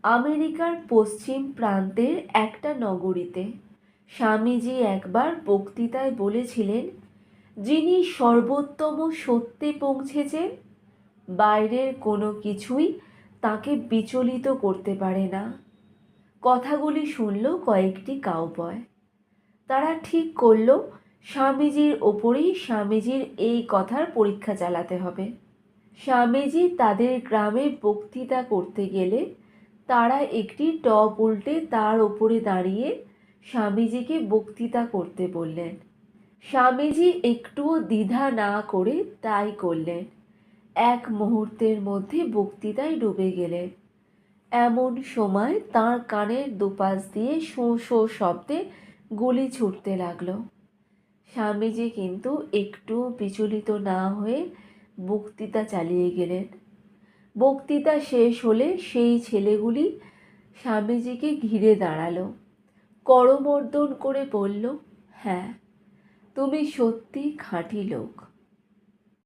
আমেরিকার পশ্চিম প্রান্তের একটা নগরীতে স্বামীজি একবার বক্তৃতায় বলেছিলেন, যিনি সর্বোত্তম সত্যে পৌঁছেছেন, বাইরের কোনো কিছুই তাকে বিচলিত করতে পারে না। কথাগুলি শুনল কয়েকটি কাউবয়। তারা ঠিক করল স্বামীজির ওপরেই স্বামীজির এই কথার পরীক্ষা চালাতে হবে। স্বামীজি তাদের গ্রামে বক্তৃতা করতে গেলে তারা একটি টব উল্টে তার ওপরে দাঁড়িয়ে স্বামীজিকে বক্তৃতা করতে বললেন। স্বামীজি একটুও দ্বিধা না করে তাই করলেন। এক মুহূর্তের মধ্যে বক্তৃতায় ডুবে গেলেন। এমন সময় তাঁর কানের দুপাশ দিয়ে শোঁ শোঁ শব্দে গুলি ছুটতে লাগলো। স্বামীজি কিন্তু একটুও বিচলিত না হয়ে বক্তৃতা চালিয়ে গেলেন। বক্তৃতা শেষ হলে সেই ছেলেগুলি স্বামীজিকে ঘিরে দাঁড়ালো, করমর্দন করে বলল, হ্যাঁ, তুমি সত্যি খাঁটি লোক।